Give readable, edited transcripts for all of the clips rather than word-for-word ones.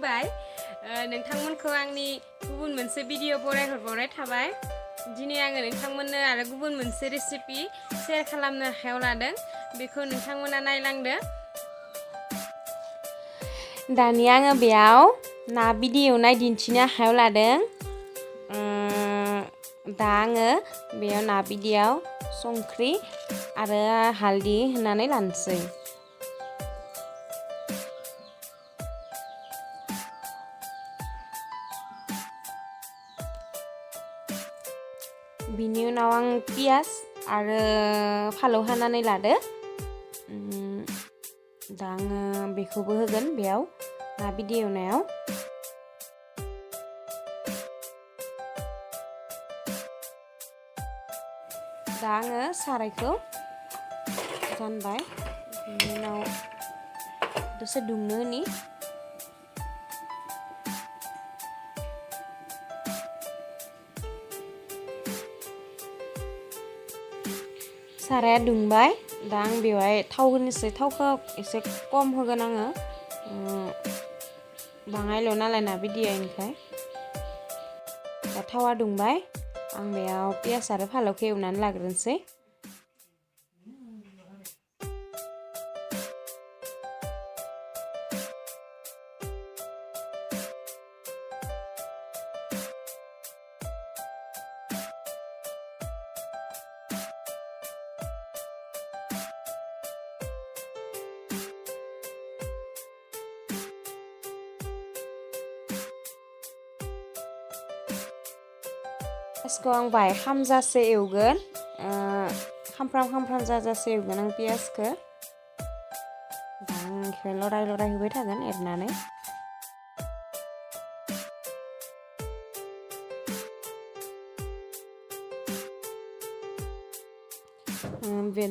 खुलुमबाय नोंथांमोनखौ आंनि गुबुन मोनसे भिडिअ बरायहरबावनाय थाबाय दिनै आङो नोंथांमोननो आरो गुबुन मोनसे रेसिपि शेयार खालामनो आखायाव लादों बेखौ नोंथांमोना नायलांदो दानि आङो बेयाव ना बिदि एवनाय दिन्थिनो आखायाव लादों दा आङो बेयाव ना बिदियाव संख्रि आरो हालदै होनानै लानोसै बिनि उनाव आं पियाज आरो फालौ हानानै लादो दा आङो बेखौबो होगोन बेयाव ना बिदि एवनायाव दा आङो सारायखौ जानबाय बिनि उनाव दसे दुंनो होनि साराया दुंबाय दा आं बेवहाय थाव होनोसै थावखौ एसे खम होगोन आङो बाङायल' नालाय ना बिदिया इनिखाय दा थावा दुंबाय आं बेयाव पियाज आरो फालौखौ एवनानै लाग्रोनोसै पियाजखौ आं बाहाय खामजासे एवगोन खामफ्राम जाजासे एवगोन आं पियाजखौ दा आं बेखौ लराय होबाय थागोन एरनानै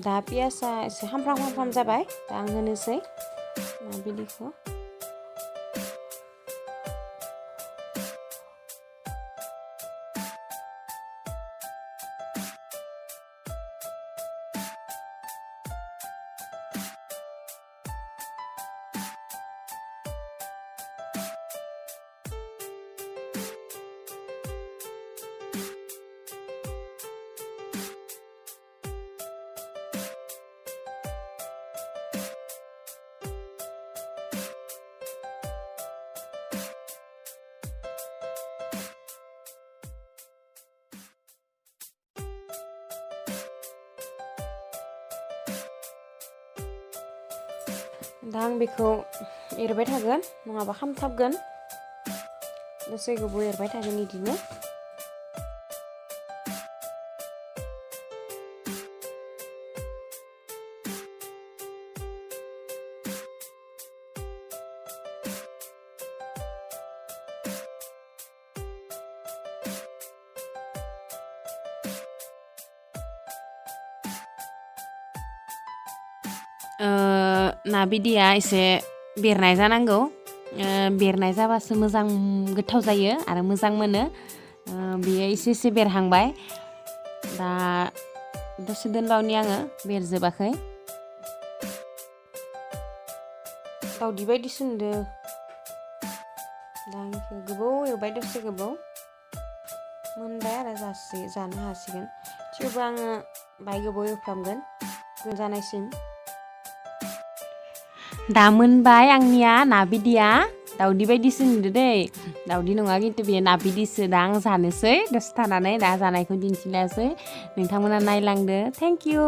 दा पियाजआ एसे खामफ्राम जाबाय दा आं होनोसै ना बिदिखौ दा आं बेखौ एरबाय थागोन नङाबा खामथाबगोन दसे गोबाव एरबाय थागोन बिदिनो ना बिदिया एसे बेरनाय जानांगौ बेरनाय जाबासो मोजां गोथाव जायो आरो मोजां मोनो बेयो एसे बेरहांबाय दा दसे दोनबावनि आङो बेरजोबाखै दावदै बायदिसो नुदों दा आंखौ गोबाव एवबाय दसे गोबाव मोनबाय आरो जानो हासिगोन थेवबो आङो बाय गोबाव एवफ्रामगोन जानायसिम दा मोनबाय आंनिया ना बिदिया दावदै बायदिसो नुदो दै दावदै नङा खिन्थु बेयो ना बिदिसो दा आं जानोसै दसे थानानै दा जानायखौ दिन्थिलासै नोंथांमोना नायलांदो थेंक इउ